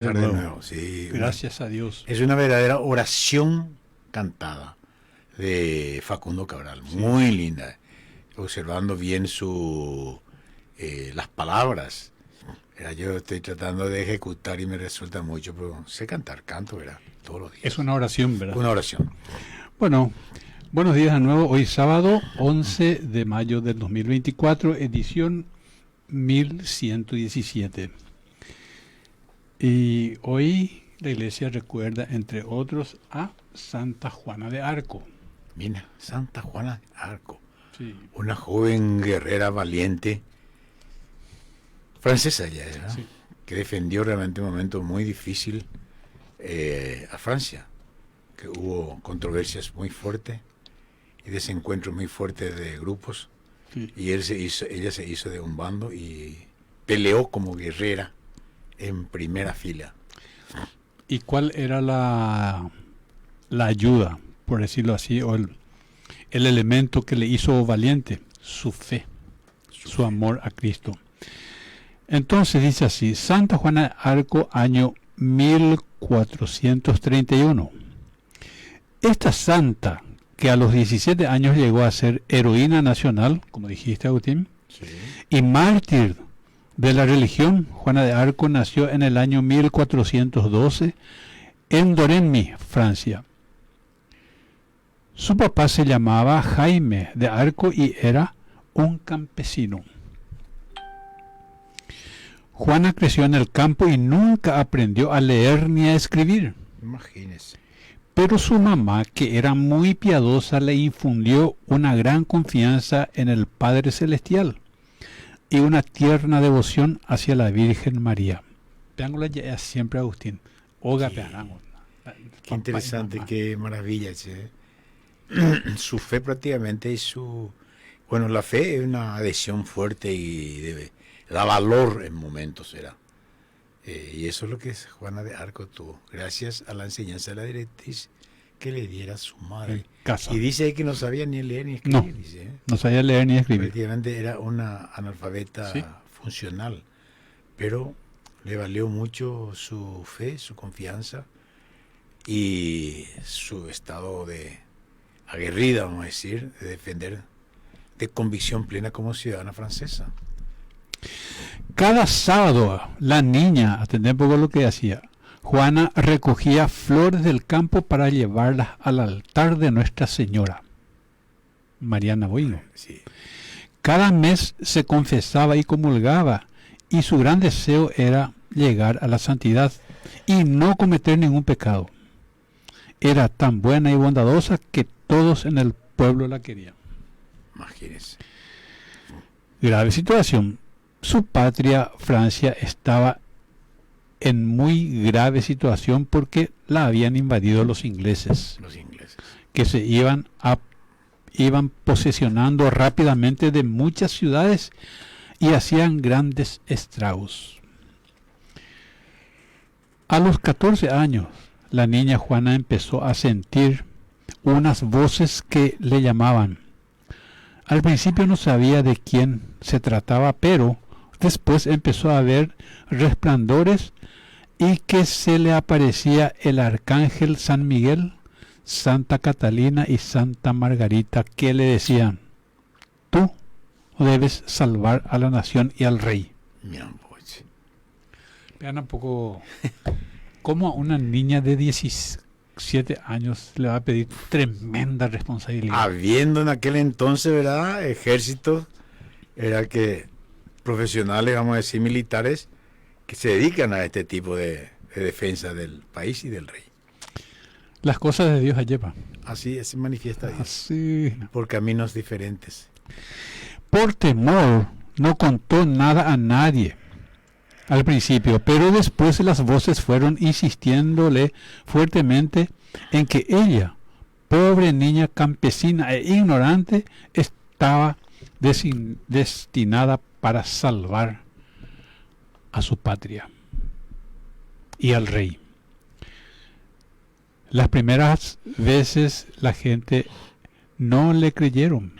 De De nuevo. nuevo, sí. Gracias a Dios. Es una verdadera oración cantada de Facundo Cabral, muy linda, observando bien las palabras. Yo estoy tratando de ejecutar y me resulta mucho, pero sé cantar, canto, ¿verdad? Todos los días. Es una oración, ¿verdad? Una oración. Bueno, buenos días de nuevo. Hoy sábado 11 de mayo del 2024, edición 1117. Y hoy la iglesia recuerda, entre otros, a Santa Juana de Arco. Mira, Santa Juana de Arco, Sí. una joven guerrera valiente, francesa ya, ¿verdad? Sí. Que defendió realmente un momento muy difícil a Francia, que hubo controversias muy fuertes y desencuentros muy fuertes de grupos, Sí. y ella se hizo de un bando y peleó como guerrera en primera fila. ¿Y cuál era la ayuda, por decirlo así, o el elemento que le hizo valiente? Su fe, su amor a Cristo. Entonces dice así: Santa Juana de Arco, año 1431. Esta santa, que a los 17 años llegó a ser heroína nacional, como dijiste, Agustín, Sí. y mártir de la religión, Juana de Arco nació en el año 1412 en Domremy, Francia. Su papá se llamaba Jaime de Arco y era un campesino. Juana creció en el campo y nunca aprendió a leer ni a escribir. Imagínese. Pero su mamá, que era muy piadosa, le infundió una gran confianza en el Padre Celestial y una tierna devoción hacia la Virgen María. Peángola ya es siempre, Agustín. Oga peanango. Qué interesante, qué maravilla, che. Su fe prácticamente es bueno, la fe es una adhesión fuerte y da valor en momentos, ¿será? Y eso es lo que Juana de Arco tuvo, gracias a la enseñanza de la directriz que le diera su madre. En casa. Y dice ahí que no sabía ni leer ni escribir, dice, ¿eh? No sabía leer ni escribir. Prácticamente era una analfabeta Sí. funcional, pero le valió mucho su fe, su confianza y su estado de aguerrida, vamos a decir, de defender de convicción plena como ciudadana francesa. Cada sábado la niña, atendé un poco lo que hacía, Juana recogía flores del campo para llevarlas al altar de Nuestra Señora, Mariana Boigo. Sí. Cada mes se confesaba y comulgaba, y su gran deseo era llegar a la santidad y no cometer ningún pecado. Era tan buena y bondadosa que todos en el pueblo la querían. Imagínense. Grave situación. Su patria, Francia, estaba en muy grave situación porque la habían invadido los ingleses, Los ingleses. que se iban posesionando rápidamente de muchas ciudades y hacían grandes estragos. A los 14 años, la niña Juana empezó a sentir unas voces que le llamaban. Al principio no sabía de quién se trataba, pero después empezó a ver resplandores y que se le aparecía el arcángel San Miguel, Santa Catalina y Santa Margarita, que le decían: tú debes salvar a la nación y al rey. Mira, pues. Vean un poco cómo a una niña de 17 años le va a pedir tremenda responsabilidad. Habiendo en aquel entonces, ¿verdad? Ejércitos, era que profesionales, vamos a decir, militares, que se dedican a este tipo de defensa del país y del rey. Las cosas de Dios llevan. Así se manifiesta Dios, Así. por caminos diferentes. Por temor no contó nada a nadie al principio, pero después las voces fueron insistiéndole fuertemente en que ella, pobre niña campesina e ignorante, estaba destinada para salvar a su patria y al rey. Las primeras veces la gente no le creyeron,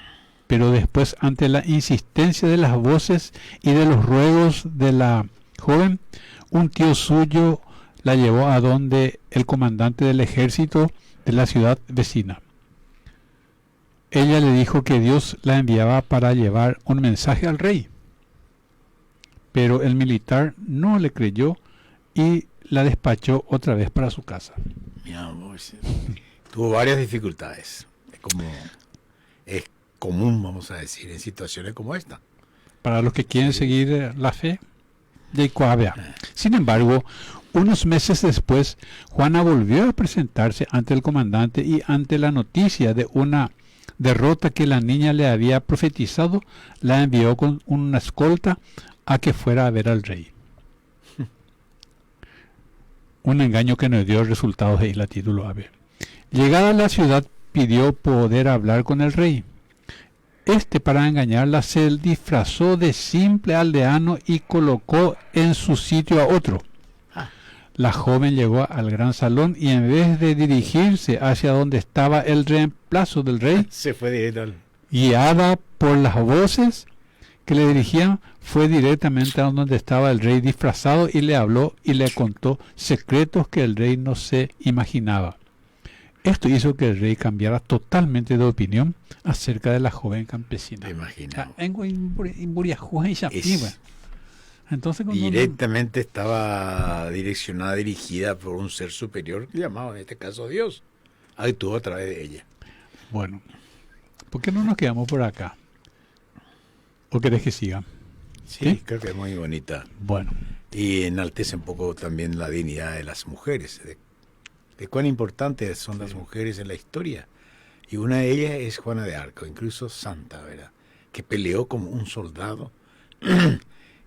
pero después, ante la insistencia de las voces y de los ruegos de la joven, un tío suyo la llevó a donde el comandante del ejército de la ciudad vecina. Ella le dijo que Dios la enviaba para llevar un mensaje al rey. Pero el militar no le creyó y la despachó otra vez para su casa. Mi amor, sí. Tuvo varias dificultades. Es común, vamos a decir, en situaciones como esta. Para los que quieren seguir la fe de Coabea. Sin embargo, unos meses después, Juana volvió a presentarse ante el comandante y ante la noticia de una derrota que la niña le había profetizado, la envió con una escolta a que fuera a ver al rey. Un engaño que no dio resultados de la título AB. Llegada a la ciudad, pidió poder hablar con el rey. Este, para engañarla, se disfrazó de simple aldeano y colocó en su sitio a otro. La joven llegó al gran salón y en vez de dirigirse hacia donde estaba el reemplazo del rey, se fue directo. Guiada por las voces que le dirigían, fue directamente a donde estaba el rey disfrazado y le habló y le contó secretos que el rey no se imaginaba. Esto hizo que el rey cambiara totalmente de opinión acerca de la joven campesina. Te imaginas. Entonces, directamente estaba direccionada, dirigida por un ser superior llamado en este caso Dios. Actuó a través de ella. Bueno, ¿por qué no nos quedamos por acá? ¿O querés que siga? Sí, creo que es muy bonita. Bueno. Y enaltece un poco también la dignidad de las mujeres, de cuán importantes son las mujeres en la historia. Y una de ellas es Juana de Arco, incluso santa, ¿verdad? Que peleó como un soldado,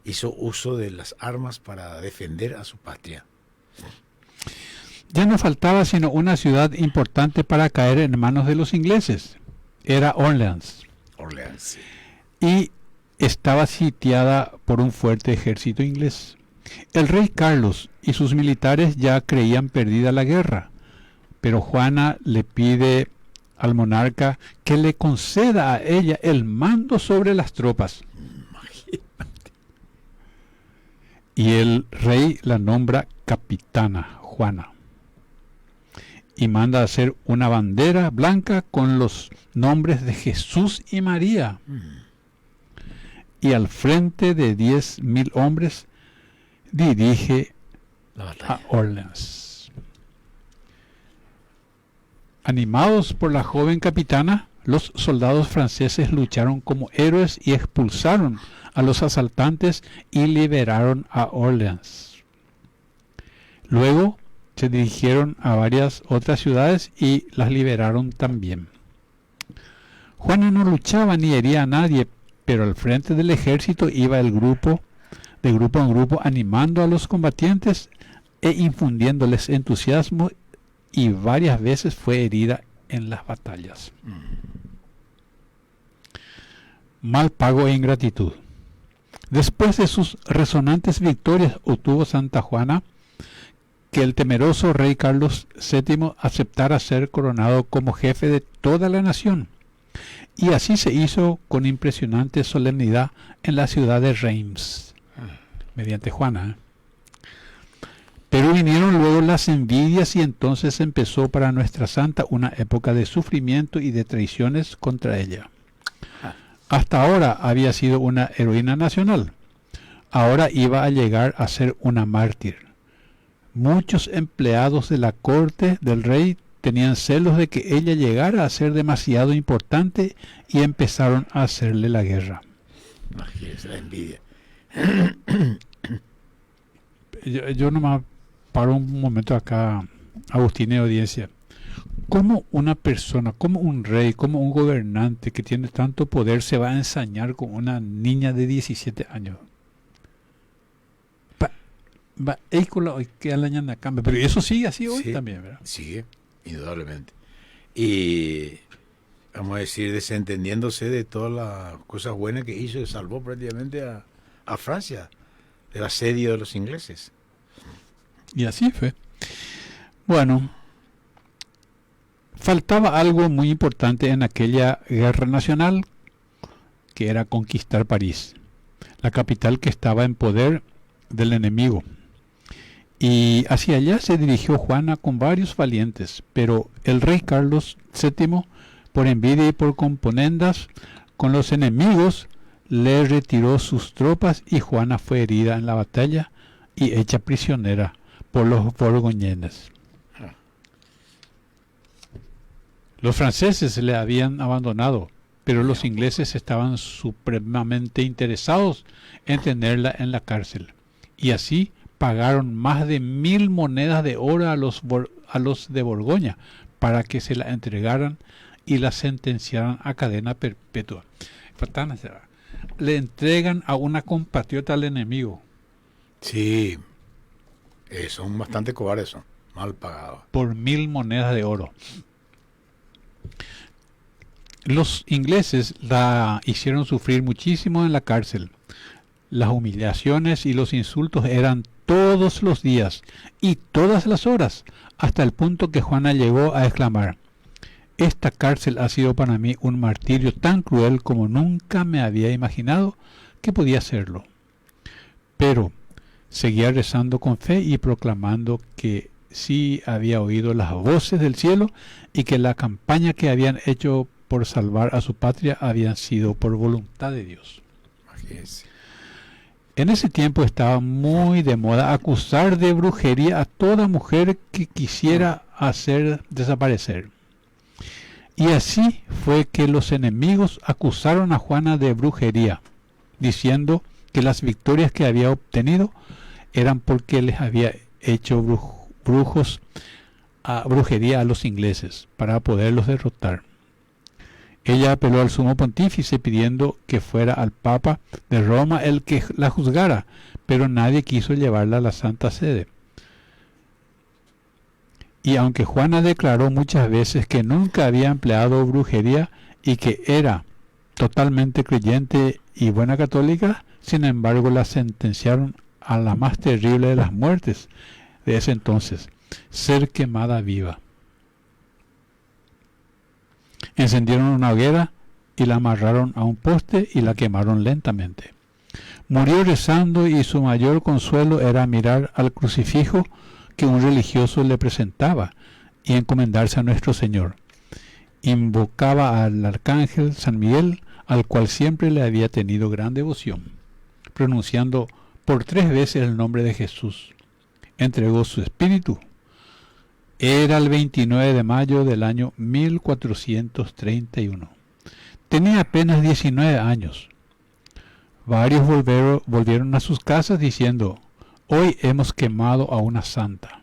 hizo uso de las armas para defender a su patria. Ya no faltaba sino una ciudad importante para caer en manos de los ingleses. Era Orleans. Orleans, sí. Y estaba sitiada por un fuerte ejército inglés. El rey Carlos y sus militares ya creían perdida la guerra, pero Juana le pide al monarca que le conceda a ella el mando sobre las tropas. Imagínate. Y el rey la nombra capitana Juana y manda a hacer una bandera blanca con los nombres de Jesús y María. Y al frente de 10,000 hombres dirige la batalla a Orleans. Animados por la joven capitana, los soldados franceses lucharon como héroes y expulsaron a los asaltantes y liberaron a Orleans. Luego se dirigieron a varias otras ciudades y las liberaron también. Juana no luchaba ni hería a nadie, pero al frente del ejército iba el grupo, de grupo en grupo, animando a los combatientes e infundiéndoles entusiasmo, y varias veces fue herida en las batallas. Mal pago e ingratitud. Después de sus resonantes victorias, obtuvo Santa Juana que el temeroso rey Carlos VII aceptara ser coronado como jefe de toda la nación. Y así se hizo con impresionante solemnidad en la ciudad de Reims, mediante Juana. Pero vinieron luego las envidias y entonces empezó para nuestra santa una época de sufrimiento y de traiciones contra ella. Hasta ahora había sido una heroína nacional. Ahora iba a llegar a ser una mártir. Muchos empleados de la corte del rey tenían celos de que ella llegara a ser demasiado importante y empezaron a hacerle la guerra. Imagínese la envidia. Yo nomás paro un momento acá, Agustín y audiencia. ¿Cómo una persona, como un rey, como un gobernante que tiene tanto poder se va a ensañar con una niña de 17 años? Pero eso sigue así hoy también, ¿verdad? Sigue, indudablemente. Y vamos a decir, desentendiéndose de todas las cosas buenas que hizo, salvó prácticamente a Francia del asedio de los ingleses. Y así fue. Bueno, faltaba algo muy importante en aquella guerra nacional, que era conquistar París, la capital que estaba en poder del enemigo. Y hacia allá se dirigió Juana con varios valientes, pero el rey Carlos VII, por envidia y por componendas con los enemigos, le retiró sus tropas y Juana fue herida en la batalla y hecha prisionera por los borgoñones. Los franceses le habían abandonado, pero los ingleses estaban supremamente interesados en tenerla en la cárcel, y así pagaron más de 1000 monedas de oro a los de Borgoña para que se la entregaran y la sentenciaran a cadena perpetua. Le entregan a una compatriota al enemigo. Sí, son bastante cobardes, son mal pagados. Por 1000 monedas de oro. Los ingleses la hicieron sufrir muchísimo en la cárcel. Las humillaciones y los insultos eran todos los días y todas las horas, hasta el punto que Juana llegó a exclamar: esta cárcel ha sido para mí un martirio tan cruel como nunca me había imaginado que podía serlo. Pero seguía rezando con fe y proclamando que sí había oído las voces del cielo y que la campaña que habían hecho por salvar a su patria habían sido por voluntad de Dios. Imagínense. En ese tiempo estaba muy de moda acusar de brujería a toda mujer que quisiera hacer desaparecer. Y así fue que los enemigos acusaron a Juana de brujería, diciendo que las victorias que había obtenido eran porque les había hecho brujería a los ingleses para poderlos derrotar. Ella apeló al sumo pontífice pidiendo que fuera al Papa de Roma el que la juzgara, pero nadie quiso llevarla a la Santa Sede. Y aunque Juana declaró muchas veces que nunca había empleado brujería y que era totalmente creyente y buena católica, sin embargo la sentenciaron a la más terrible de las muertes de ese entonces: ser quemada viva. Encendieron una hoguera y la amarraron a un poste y la quemaron lentamente. Murió rezando y su mayor consuelo era mirar al crucifijo que un religioso le presentaba y encomendarse a nuestro Señor. Invocaba al arcángel San Miguel, al cual siempre le había tenido gran devoción, pronunciando por 3 veces el nombre de Jesús. Entregó su espíritu. Era el 29 de mayo del año 1431. Tenía apenas 19 años. Varios volvieron a sus casas diciendo: hoy hemos quemado a una santa.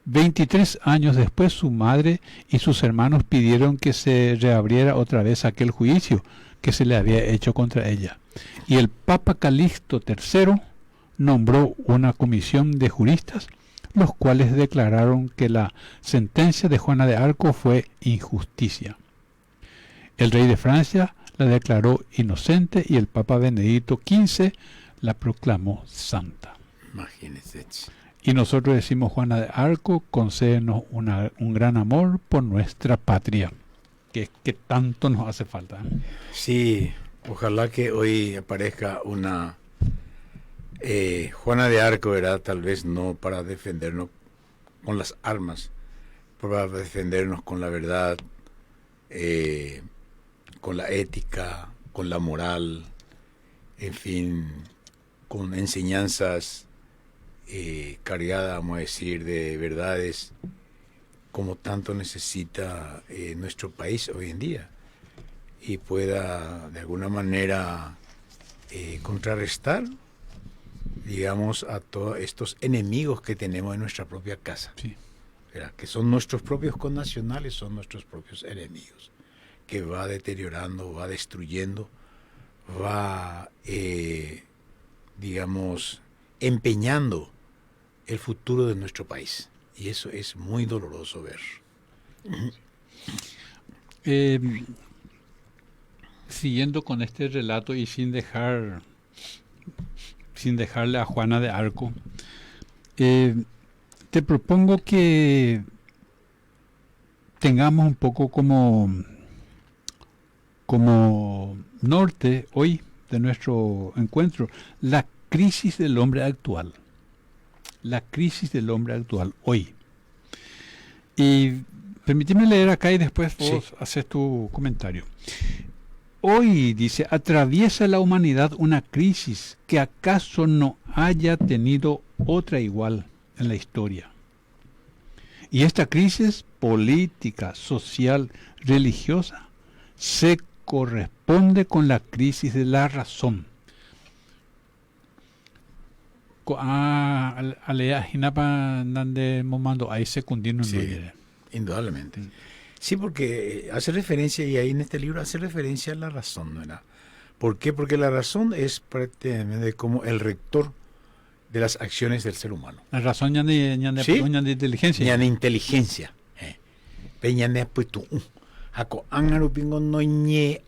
23 años después su madre y sus hermanos pidieron que se reabriera otra vez aquel juicio que se le había hecho contra ella. Y el Papa Calixto III nombró una comisión de juristas, los cuales declararon que la sentencia de Juana de Arco fue injusticia. El rey de Francia la declaró inocente y el Papa Benedicto XV la proclamó santa. Imagínense. Y nosotros decimos: Juana de Arco, concédenos un gran amor por nuestra patria, que tanto nos hace falta. Sí, ojalá que hoy aparezca una Juana de Arco, ¿verdad? Tal vez no para defendernos con las armas, para defendernos con la verdad, con la ética, con la moral, en fin, con enseñanzas cargadas, vamos a decir, de verdades, como tanto necesita nuestro país hoy en día, y pueda de alguna manera contrarrestar, digamos, a todos estos enemigos que tenemos en nuestra propia casa. Sí. ¿Verdad? Que son nuestros propios connacionales, son nuestros propios enemigos, que va deteriorando, va destruyendo, va, digamos, empeñando el futuro de nuestro país. Y eso es muy doloroso ver. Siguiendo con este relato y sin dejarle a Juana de Arco, te propongo que tengamos un poco como norte hoy de nuestro encuentro la crisis del hombre actual. la crisis del hombre actual hoy. Y permíteme leer acá y después vos haces tu comentario. Hoy, dice, atraviesa la humanidad una crisis que acaso no haya tenido otra igual en la historia. Y esta crisis política, social, religiosa, se corresponde con la crisis de la razón. Indudablemente. Sí, porque hace referencia, y ahí en este libro hace referencia a la razón, ¿verdad? ¿Por qué? Porque la razón es prácticamente como el rector de las acciones del ser humano. La razón ya de inteligencia. Ya de inteligencia. Ya de apuesto. Ako angaro pingo no ñe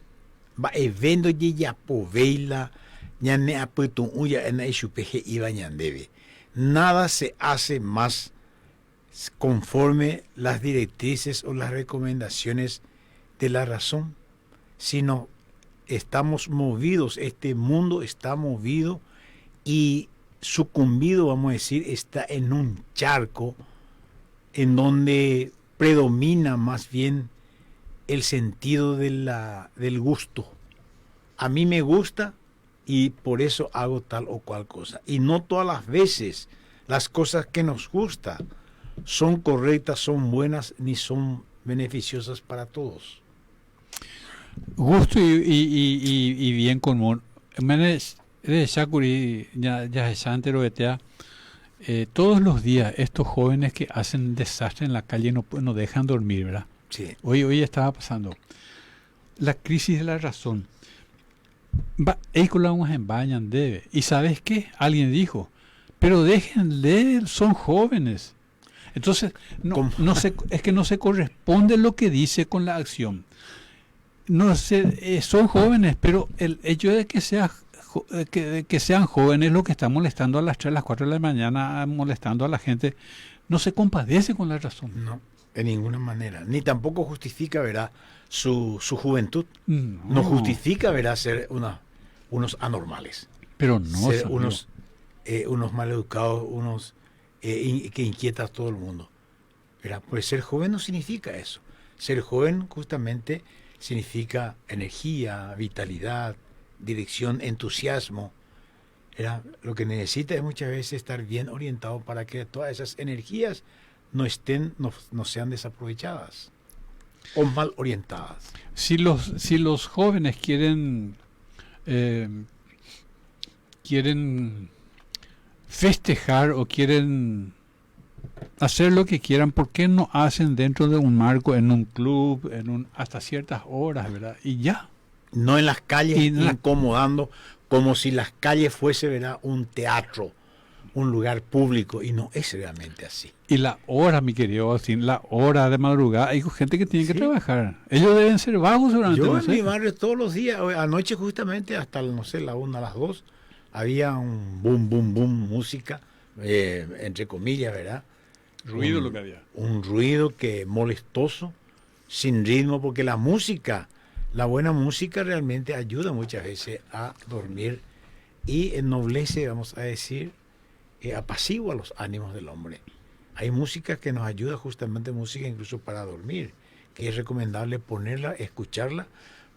va evento ye ya poveila ya ne apuesto ya en ishupeje iba ñandebe. Nada se hace más conforme las directrices o las recomendaciones de la razón, sino estamos movidos, este mundo está movido y sucumbido, vamos a decir, está en un charco en donde predomina más bien el sentido del gusto. A mí me gusta y por eso hago tal o cual cosa. Y no todas las veces las cosas que nos gustan son correctas, son buenas, ni son beneficiosas para todos. Gusto y bien común. Todos los días estos jóvenes que hacen desastre en la calle no dejan dormir, ¿verdad? Sí. Hoy estaba pasando la crisis de la razón. Y ¿sabes qué? Alguien dijo, pero déjenle, son jóvenes. Entonces, es que no se corresponde lo que dice con la acción. Son jóvenes, pero el hecho de que sean jóvenes, lo que está molestando a las 3, a las 4 de la mañana, molestando a la gente, no se compadece con la razón. No, de ninguna manera. Ni tampoco justifica, ¿verdad?, su juventud. No justifica, ¿verdad?, ser unos anormales. Pero no. Ser unos maleducados, unos que inquieta a todo el mundo. ¿Verdad? Pues ser joven no significa eso. Ser joven justamente significa energía, vitalidad, dirección, entusiasmo. ¿Verdad? Lo que necesita es muchas veces estar bien orientado para que todas esas energías no sean desaprovechadas o mal orientadas. Si los jóvenes quieren festejar o quieren hacer lo que quieran, ¿por qué no hacen dentro de un marco, en un club, hasta ciertas horas, ¿verdad? Y ya. No en las calles, incomodando, como si las calles fuese, ¿verdad?, un teatro, un lugar público, y no es realmente así. Y la hora, mi querido, la hora de madrugada, hay gente que tiene que trabajar. Ellos deben ser vagos seguramente. Yo en mi barrio todos los días, anoche justamente hasta, la 1, a las 2, había un boom, boom, boom, música, entre comillas, ¿verdad? Ruido lo que había. Un ruido que molestoso, sin ritmo, porque la buena música realmente ayuda muchas veces a dormir y ennoblece, vamos a decir, apacigua los ánimos del hombre. Hay música que nos ayuda, justamente música incluso para dormir, que es recomendable ponerla, escucharla,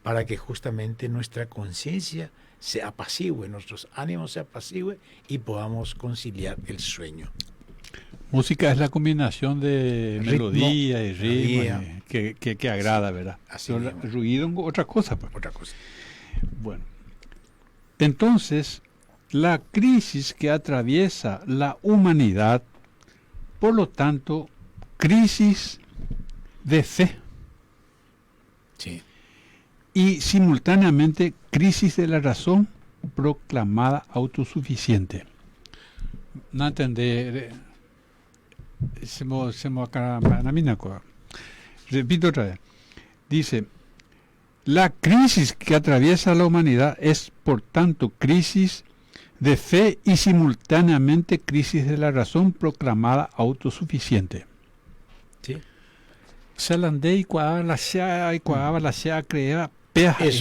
para que justamente nuestra conciencia se apacigüe, nuestros ánimos se apacigüen y podamos conciliar el sueño. Música es la combinación de melodía y ritmo que agrada, ¿verdad? Así ruido es otra cosa. Pues. Otra cosa. Bueno, entonces, la crisis que atraviesa la humanidad, por lo tanto, crisis de fe. Sí. Y simultáneamente crisis de la razón proclamada autosuficiente. No entender. Repito otra vez. Dice, la crisis que atraviesa la humanidad es, por tanto, crisis de fe y simultáneamente crisis de la razón proclamada autosuficiente. Sí. Eso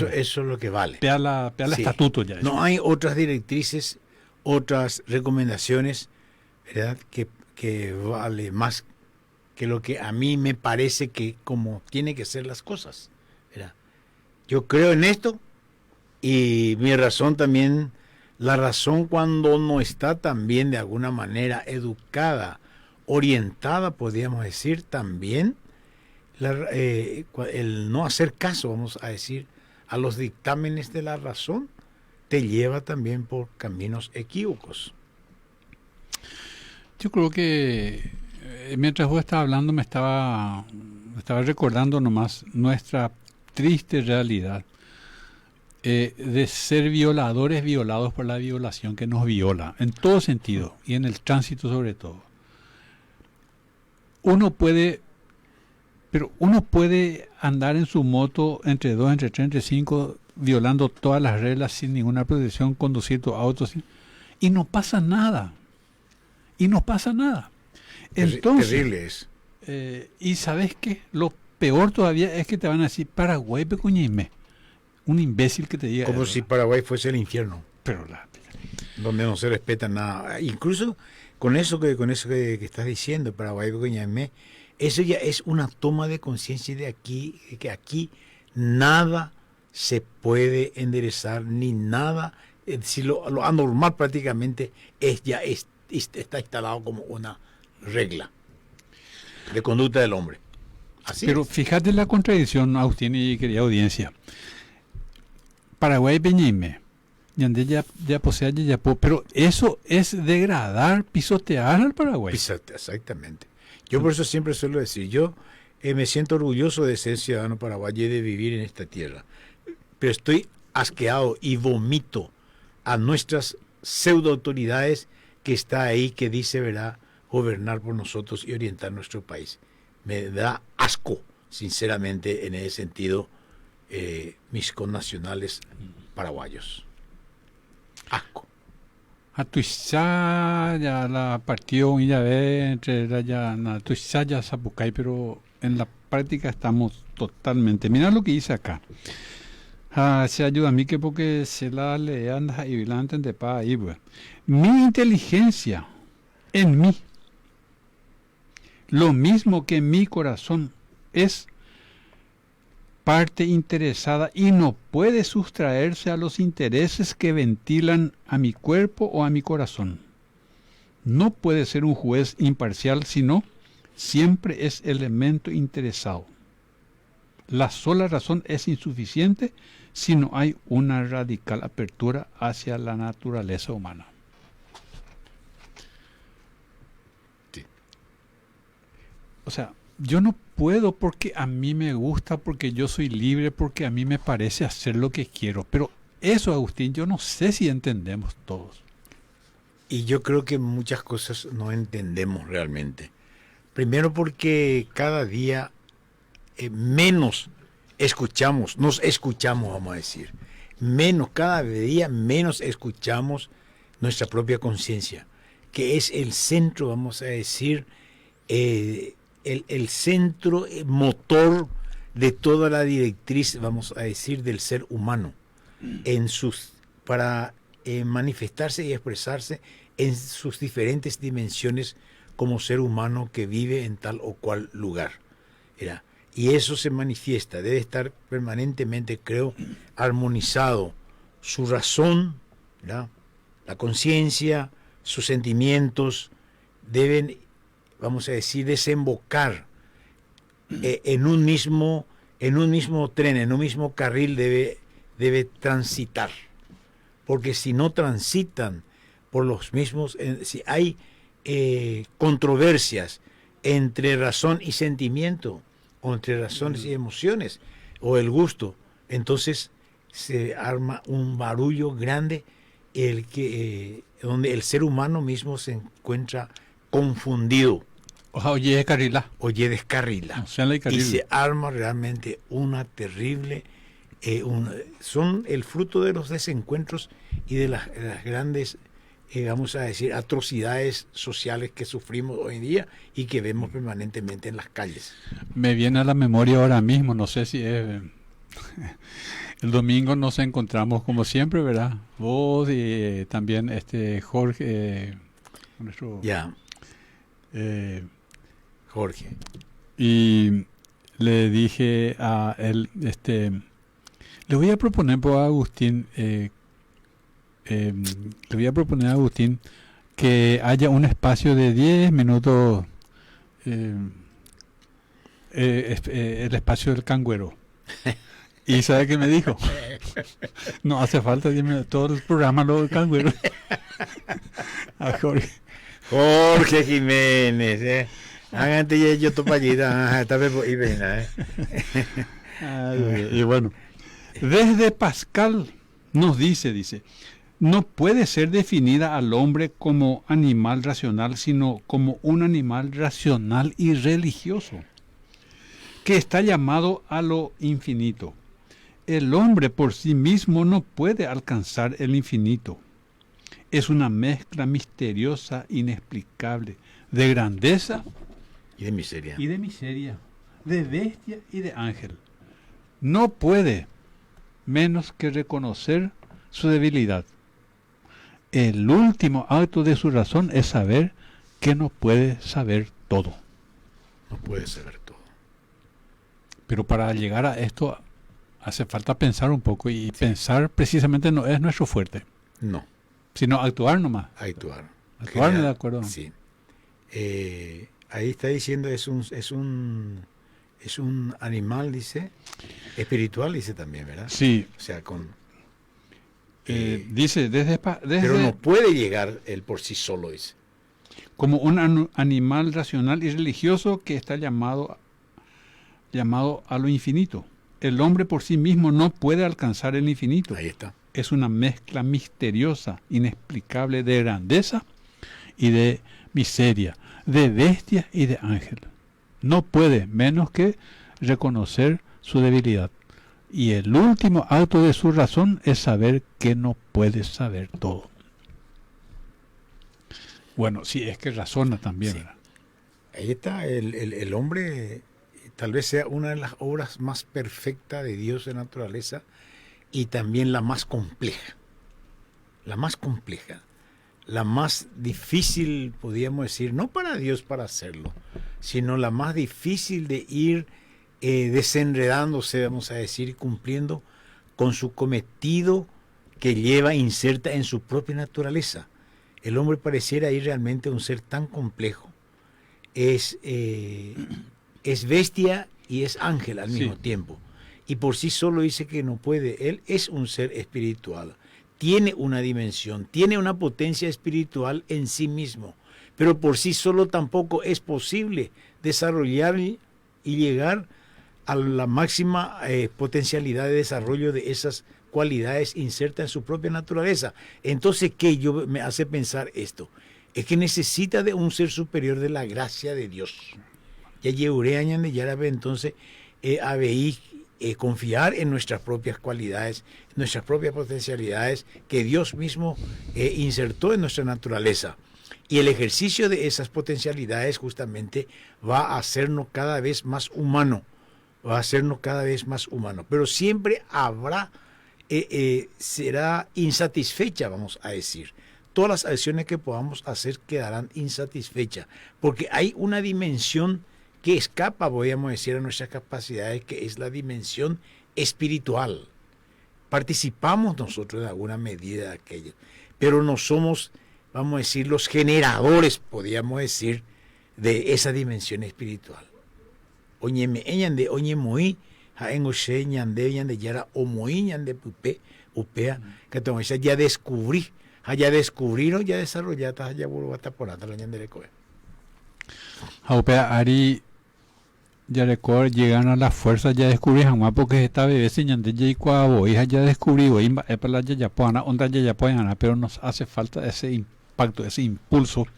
es lo que vale. Estatuto ya. No hay otras directrices, otras recomendaciones ¿verdad? Que vale más que lo que a mí me parece que como tiene que ser las cosas, ¿verdad? Yo creo en esto y mi razón también, la razón cuando no está también de alguna manera educada, orientada, podríamos decir, también el no hacer caso, vamos a decir, a los dictámenes de la razón, te lleva también por caminos equívocos. Yo creo que mientras vos estabas hablando me estaba recordando nomás nuestra triste realidad de ser violadores violados por la violación que nos viola, en todo sentido, y en el tránsito sobre todo. Uno puede andar en su moto entre 2, entre 3, entre 5, violando todas las reglas sin ninguna protección, conducir tu auto y no pasa nada. Y no pasa nada. Entonces, terrible es. Y ¿sabes qué? Lo peor todavía es que te van a decir Paraguay, pecuñime. Un imbécil que te diga como eso. Si Paraguay fuese el infierno. Pero donde no se respeta nada. Incluso con eso que estás diciendo, Paraguay, pecuñime, eso ya es una toma de conciencia de aquí, que aquí nada se puede enderezar, ni nada, si lo anormal prácticamente está instalado como una regla de conducta del hombre. Así pero es. Fíjate la contradicción, Agustín y querida audiencia. Paraguay, peñime, pero eso es degradar, pisotear al Paraguay. Exactamente. Yo por eso siempre suelo decir, yo me siento orgulloso de ser ciudadano paraguayo y de vivir en esta tierra, pero estoy asqueado y vomito a nuestras pseudo autoridades que está ahí, que dice, ¿verdad?, gobernar por nosotros y orientar nuestro país. Me da asco, sinceramente, en ese sentido, mis connacionales paraguayos. Asco. A Tuizá ya la partió un llave entre Tuizá y Zapucay, pero en la práctica estamos totalmente. Mira lo que dice acá. Se ayuda a mí que porque se la le anda y la de pa ahí, pues. Mi inteligencia en mí, lo mismo que mi corazón, es parte interesada y no puede sustraerse a los intereses que ventilan a mi cuerpo o a mi corazón. No puede ser un juez imparcial, sino siempre es elemento interesado. La sola razón es insuficiente si no hay una radical apertura hacia la naturaleza humana. Sí. O sea, yo no puedo porque a mí me gusta, porque yo soy libre, porque a mí me parece hacer lo que quiero. Pero eso, Agustín, yo no sé si entendemos todos. Y yo creo que muchas cosas no entendemos realmente. Primero porque cada día menos nos escuchamos, vamos a decir. Cada día menos escuchamos nuestra propia conciencia, que es el centro, vamos a decir, el centro motor de toda la directriz, vamos a decir, del ser humano, para manifestarse y expresarse en sus diferentes dimensiones como ser humano que vive en tal o cual lugar. Y eso se manifiesta, debe estar permanentemente, creo, armonizado su razón, ¿verdad?, la conciencia, sus sentimientos deben, vamos a decir, desembocar en un mismo tren, en un mismo carril debe transitar. Porque si no transitan por los mismos, si hay controversias entre razón y sentimiento, o entre razones y emociones, o el gusto, entonces se arma un barullo grande donde el ser humano mismo se encuentra confundido. Oye, descarrila. Y se arma realmente una terrible... son el fruto de los desencuentros y de las grandes, vamos a decir, atrocidades sociales que sufrimos hoy en día y que vemos permanentemente en las calles. Me viene a la memoria ahora mismo, no sé si es... El domingo nos encontramos como siempre, ¿verdad? Vos y también Jorge a nuestro Ya, eh, Jorge. y le dije a él, le voy a proponer a Agustín, le voy a proponer a Agustín que haya un espacio de 10 minutos, el espacio del cangüero. ¿Y sabe qué me dijo? No hace falta 10 minutos, todo el programa lo del cangüero. A Jorge. Jorge Jiménez, Hágante ya yo topallita, esta vez y ven, Y bueno, desde Pascal nos dice, no puede ser definida al hombre como animal racional, sino como un animal racional y religioso, que está llamado a lo infinito. El hombre por sí mismo no puede alcanzar el infinito. Es una mezcla misteriosa, inexplicable, de grandeza y de miseria. Y de miseria, de bestia y de ángel. No puede menos que reconocer su debilidad. El último acto de su razón es saber que no puede saber todo. No puede saber todo. Pero para llegar a esto hace falta pensar un poco, y pensar precisamente no es nuestro fuerte. No. Sino actuar nomás. Actuar. Actuar, de acuerdo. Sí. Ahí está diciendo es un animal, dice, espiritual, dice también, ¿verdad? Sí. O sea, dice desde pero no puede llegar él por sí solo, dice. Como un animal racional y religioso que está llamado a lo infinito. El hombre por sí mismo no puede alcanzar el infinito. Ahí está. Es una mezcla misteriosa, inexplicable de grandeza y de miseria, de bestia y de ángel. No puede menos que reconocer su debilidad. Y el último acto de su razón es saber que no puede saber todo. Bueno, sí, es que razona también. Sí. Ahí está, el hombre tal vez sea una de las obras más perfectas de Dios de naturaleza, y también la más compleja. La más compleja. La más difícil, podríamos decir, no para Dios para hacerlo, sino la más difícil de ir desenredándose, vamos a decir, cumpliendo con su cometido que lleva inserta en su propia naturaleza. El hombre pareciera ir realmente un ser tan complejo. Es bestia y es ángel al mismo tiempo. Y por sí solo dice que no puede. Él es un ser espiritual. Tiene una dimensión, tiene una potencia espiritual en sí mismo. Pero por sí solo tampoco es posible desarrollar y llegar a la máxima potencialidad de desarrollo de esas cualidades insertas en su propia naturaleza. Entonces, ¿qué me hace pensar esto? Es que necesita de un ser superior de la gracia de Dios. Ya entonces confiar en nuestras propias cualidades, nuestras propias potencialidades que Dios mismo insertó en nuestra naturaleza. Y el ejercicio de esas potencialidades justamente va a hacernos cada vez más humano. Pero siempre habrá, será insatisfecha, vamos a decir. Todas las acciones que podamos hacer quedarán insatisfechas, porque hay una dimensión que escapa, podríamos decir, a nuestras capacidades, que es la dimensión espiritual. Participamos nosotros en alguna medida de aquello, pero no somos, vamos a decir, los generadores, podríamos decir, de esa dimensión espiritual. Oñeme eñande oñemoi haengoshe ñande ñande yara omoi ñande pupe upea que tomo ya descubrí, ya descubrieron, ya desarrolladas, ya volvata por atrás ñande recoe. Upea ari ya record llegan a la fuerza, ya descubrí jamás porque esta bebé señante ya ya descubrí para ya puana onda ya puedan, pero nos hace falta ese impacto, ese impulso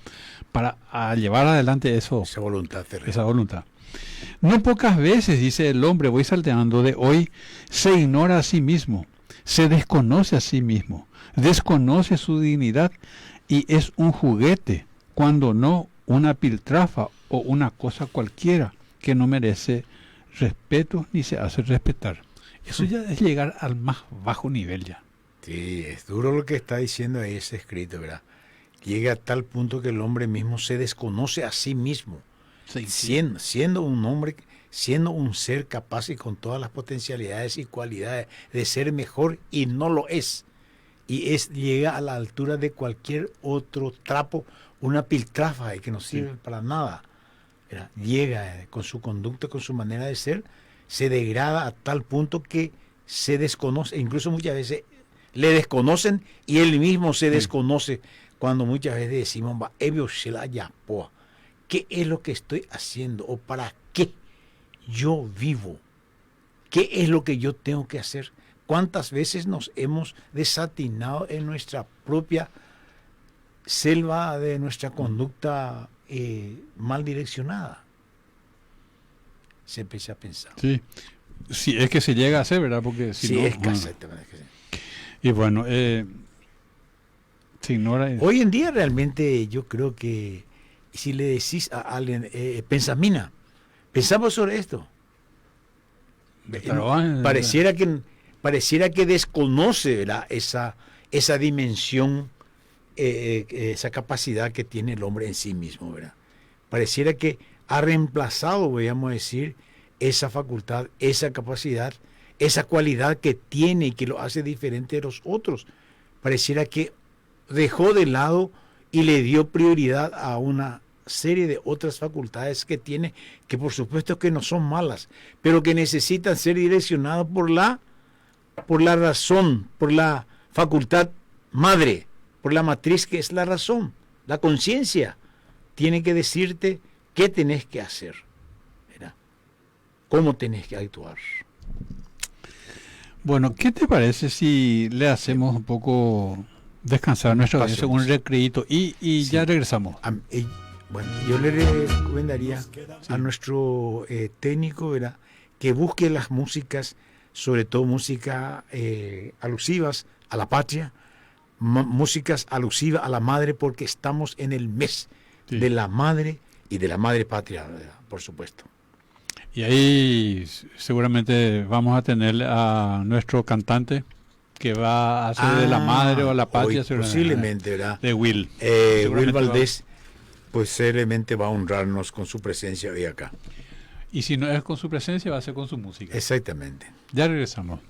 para llevar adelante esa voluntad. No pocas veces, dice el hombre, voy salteando de hoy, se ignora a sí mismo, se desconoce a sí mismo, desconoce su dignidad y es un juguete, cuando no una piltrafa o una cosa cualquiera que no merece respeto ni se hace respetar. Eso ya es llegar al más bajo nivel ya. Sí, es duro lo que está diciendo ahí ese escrito, ¿verdad? llega a tal punto que el hombre mismo se desconoce a sí mismo, siendo un hombre, siendo un ser capaz y con todas las potencialidades y cualidades de ser mejor, y no lo es. Y llega a la altura de cualquier otro trapo, una piltrafa que no sirve para nada. Llega con su conducta, con su manera de ser, se degrada a tal punto que se desconoce, incluso muchas veces le desconocen y él mismo se desconoce, cuando muchas veces decimos, ¿qué es lo que estoy haciendo? ¿O para qué yo vivo? ¿Qué es lo que yo tengo que hacer? ¿Cuántas veces nos hemos desatinado en nuestra propia selva de nuestra conducta mal direccionada? Se empieza a pensar. Sí, sí, es que se llega a hacer, ¿verdad? Porque si sí, no, es que exactamente. Y bueno, se ignora. Hoy en día realmente yo creo que si le decís a alguien, pensamina, pensamos sobre esto. Pareciera que desconoce, ¿verdad? esa dimensión, esa capacidad que tiene el hombre en sí mismo, ¿verdad? Pareciera que ha reemplazado, podríamos decir, esa facultad, esa capacidad, esa cualidad que tiene y que lo hace diferente de los otros. Pareciera que dejó de lado y le dio prioridad a una serie de otras facultades que tiene, que por supuesto que no son malas, pero que necesitan ser direccionadas por la razón, por la facultad madre, por la matriz que es la razón. La conciencia tiene que decirte qué tenés que hacer, ¿verdad? Cómo tenés que actuar. Bueno, ¿qué te parece si le hacemos un poco descansar nuestra audiencia con un recreíto y sí, ya regresamos? Bueno, yo le recomendaría a nuestro técnico, ¿verdad?, que busque las músicas, sobre todo músicas alusivas a la patria, músicas alusivas a la madre, porque estamos en el mes de la madre y de la madre patria, ¿verdad?, por supuesto. Y ahí seguramente vamos a tener a nuestro cantante que va a hacer de la madre o la patria. Posiblemente, ¿verdad? De Will. Will Valdés, posiblemente va a honrarnos con su presencia hoy acá. Y si no es con su presencia, va a ser con su música. Exactamente. Ya regresamos.